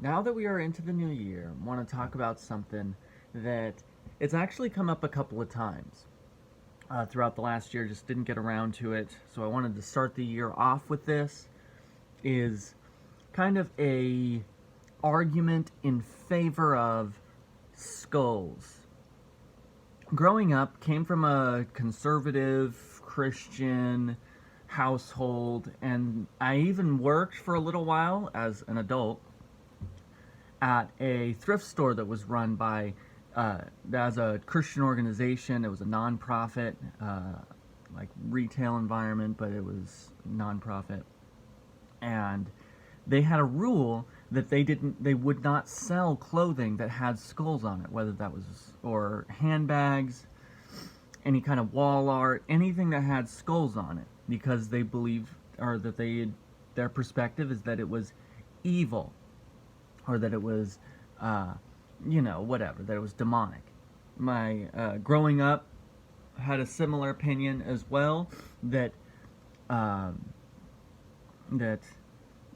Now that we are into the new year, I want to talk about something that it's actually come up a couple of times throughout the last year. Just didn't get around to it, so I wanted to start the year off with this. Is kind of a argument in favor of skulls. Growing up, came from a conservative Christian household, and I even worked for a little while as an adult at a thrift store that was run by as a Christian organization. It was a nonprofit, like retail environment, but it was nonprofit, and they had a rule that they would not sell clothing that had skulls on it, whether that was or handbags, any kind of wall art, anything that had skulls on it, because they believe or that their perspective is that it was evil, or that it was, whatever, that it was demonic. My growing up had a similar opinion as well, that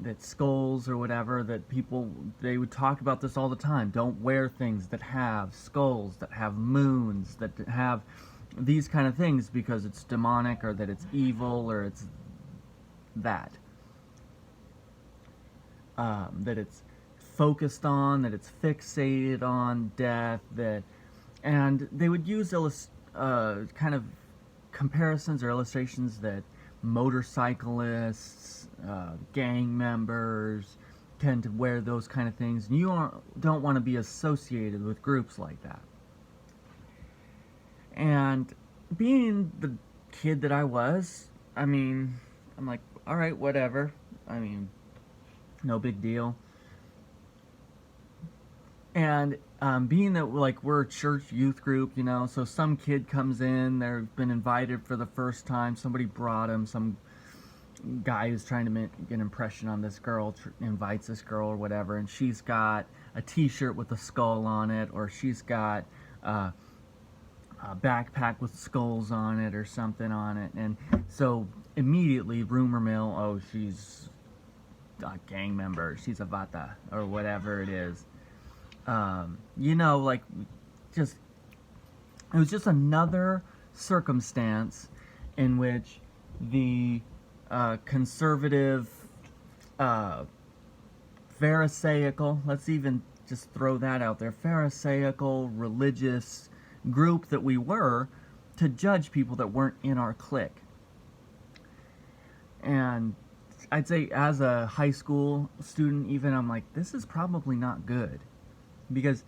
that skulls or whatever, that people, they would talk about this all the time. Don't wear things that have skulls, that have moons, that have these kind of things, because it's demonic, or that it's evil, or it's that. That it's focused on, that it's fixated on death, and they would use kind of comparisons or illustrations that motorcyclists, gang members tend to wear those kind of things, and you don't want to be associated with groups like that. And being the kid that I was, I'm like, all right, whatever. No big deal. And being that we're a church youth group, so some kid comes in, they've been invited for the first time, somebody brought him, some guy who's trying to make an impression on this girl invites this girl or whatever, and she's got a t-shirt with a skull on it, or she's got a backpack with skulls on it or something on it, and so immediately rumor mill, oh, she's a gang member, she's a vata, or whatever it is. Just, it was just another circumstance in which the conservative, pharisaical, let's even just throw that out there, pharisaical religious group that we were, to judge people that weren't in our clique. And I'd say as a high school student even, I'm like, this is probably not good. Because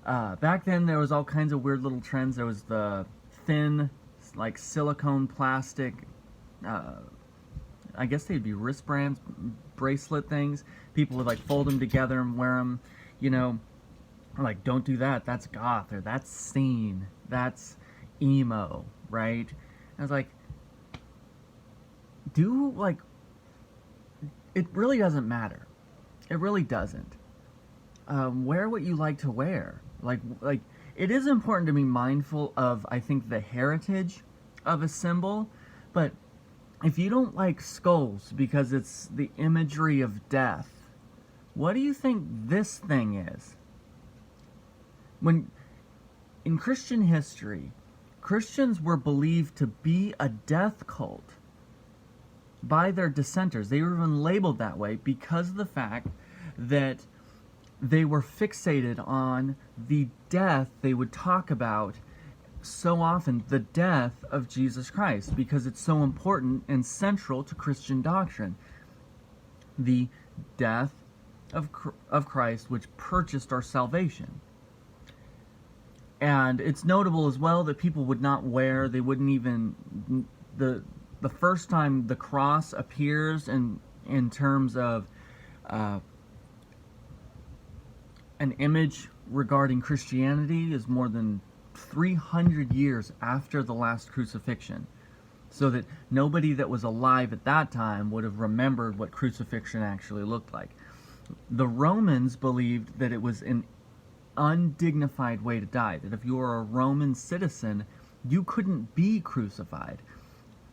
back then there was all kinds of weird little trends. There was the thin, like silicone plastic, I guess they'd be wristbands, bracelet things. People would like fold them together and wear them, like, don't do that, that's goth, or that's scene, that's emo, right? And I was like, it really doesn't matter. It really doesn't. Wear what you like to wear. Like it is important to be mindful of, I think, the heritage of a symbol, but if you don't like skulls because it's the imagery of death, what do you think this thing is? When in Christian history, Christians were believed to be a death cult by their dissenters. They were even labeled that way because of the fact that they were fixated on the death. They would talk about so often the death of Jesus Christ, because it's so important and central to Christian doctrine. The death of Christ, which purchased our salvation. And it's notable as well that people would not wear, they wouldn't even, the first time the cross appears in terms of an image regarding Christianity is more than 300 years after the last crucifixion. So that nobody that was alive at that time would have remembered what crucifixion actually looked like. The Romans believed that it was an undignified way to die, that if you were a Roman citizen, you couldn't be crucified.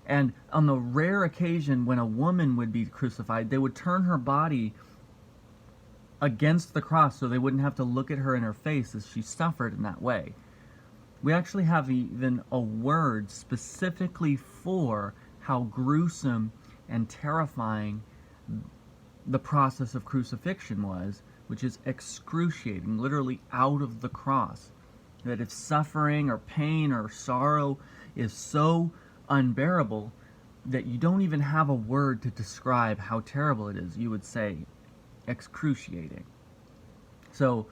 And on the rare occasion when a woman would be crucified, they would turn her body against the cross so they wouldn't have to look at her in her face as she suffered in that way. We actually have even a word specifically for how gruesome and terrifying the process of crucifixion was, which is excruciating, literally out of the cross. That if suffering or pain or sorrow is so unbearable that you don't even have a word to describe how terrible it is, you would say excruciating. So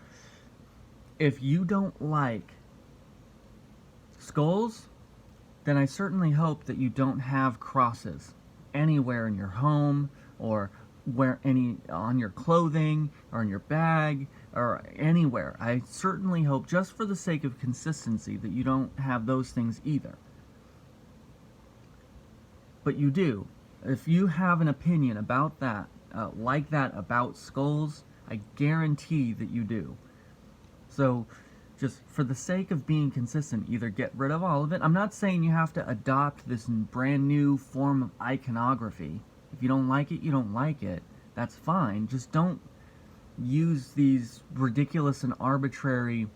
if you don't like skulls, then I certainly hope that you don't have crosses anywhere in your home, or where any on your clothing or in your bag or anywhere. I certainly hope, just for the sake of consistency, that you don't have those things either. But you do. If you have an opinion about that, like that about skulls, I guarantee that you do. So just for the sake of being consistent, either get rid of all of it. I'm not saying you have to adopt this brand new form of iconography. If you don't like it, you don't like it. That's fine. Just don't use these ridiculous and arbitrary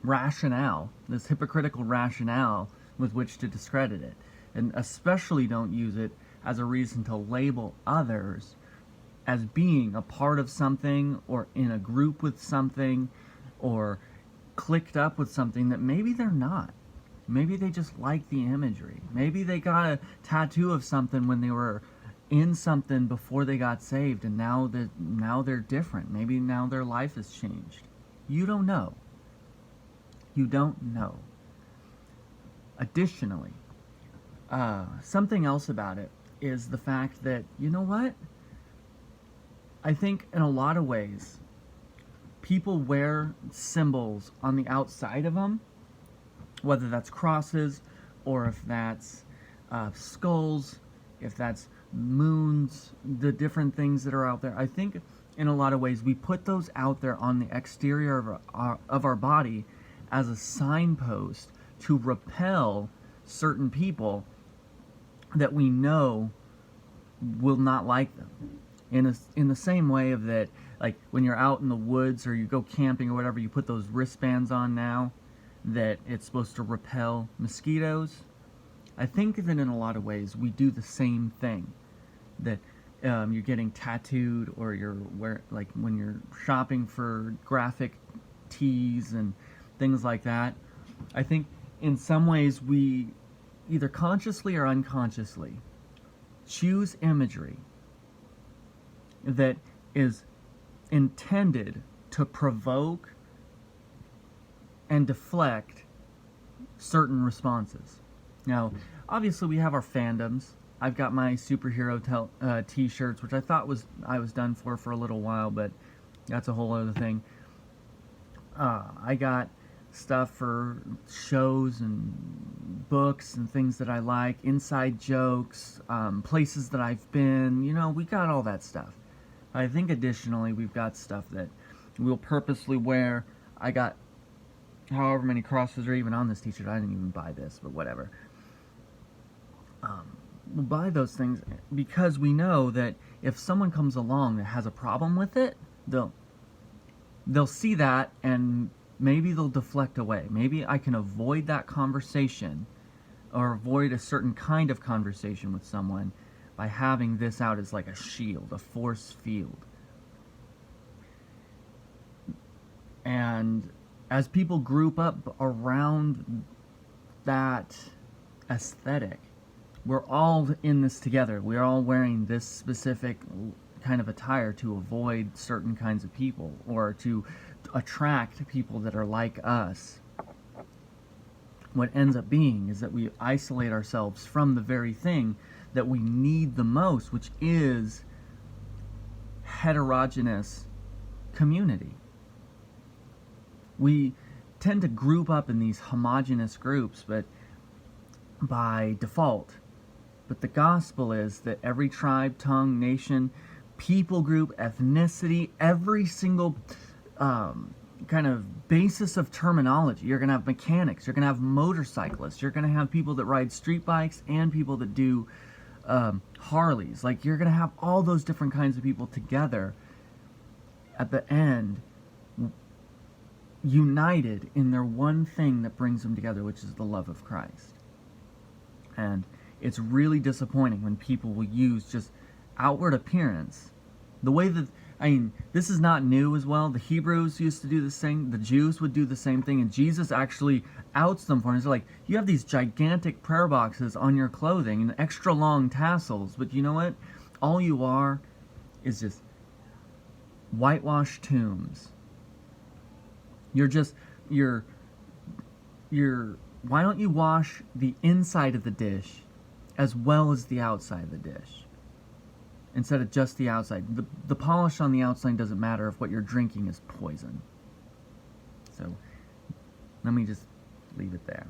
rationale, this hypocritical rationale with which to discredit it. And especially don't use it as a reason to label others as being a part of something, or in a group with something, or clicked up with something that maybe they're not. Maybe they just like the imagery. Maybe they got a tattoo of something when they were in something before they got saved, and now they're different. Maybe now their life has changed. You don't know. You don't know. Additionally, something else about it is the fact that, you know what? I think in a lot of ways, people wear symbols on the outside of them, whether that's crosses, or if that's skulls, if that's moons, the different things that are out there. I think in a lot of ways we put those out there on the exterior of our body as a signpost to repel certain people that we know will not like them. In the same way of that, like when you're out in the woods or you go camping or whatever, you put those wristbands on now that it's supposed to repel mosquitoes. I think that in a lot of ways we do the same thing. That you're getting tattooed, or like when you're shopping for graphic tees and things like that. I think in some ways we either consciously or unconsciously choose imagery that is intended to provoke and deflect certain responses. Now, obviously we have our fandoms. I've got my superhero t-shirts, which I thought I was done for a little while, but that's a whole other thing. I got stuff for shows and books and things that I like, inside jokes, places that I've been, we got all that stuff. I think additionally we've got stuff that we'll purposely wear. I got however many crosses are even on this t-shirt. I didn't even buy this, but whatever. We'll buy those things because we know that if someone comes along that has a problem with it, they'll see that and maybe they'll deflect away. Maybe I can avoid that conversation, or avoid a certain kind of conversation with someone, by having this out as like a shield, a force field. And as people group up around that aesthetic, we're all in this together. We're all wearing this specific kind of attire to avoid certain kinds of people, or to attract people that are like us. What ends up being is that we isolate ourselves from the very thing that we need the most, which is heterogeneous community. We tend to group up in these homogeneous groups, but by default. But the gospel is that every tribe, tongue, nation, people group, ethnicity, every single kind of basis of terminology. You're going to have mechanics, you're going to have motorcyclists, you're going to have people that ride street bikes, and people that do Harleys. Like, you're going to have all those different kinds of people together at the end, united in their one thing that brings them together, which is the love of Christ. And it's really disappointing when people will use just outward appearance. The way that, I mean, this is not new as well. The Hebrews used to do this thing. The Jews would do the same thing. And Jesus actually outs them for it. He's like, you have these gigantic prayer boxes on your clothing and extra long tassels. But you know what? All you are is just whitewashed tombs. You're why don't you wash the inside of the dish as well as the outside of the dish, instead of just the outside? The polish on the outside doesn't matter if what you're drinking is poison. So let me just leave it there.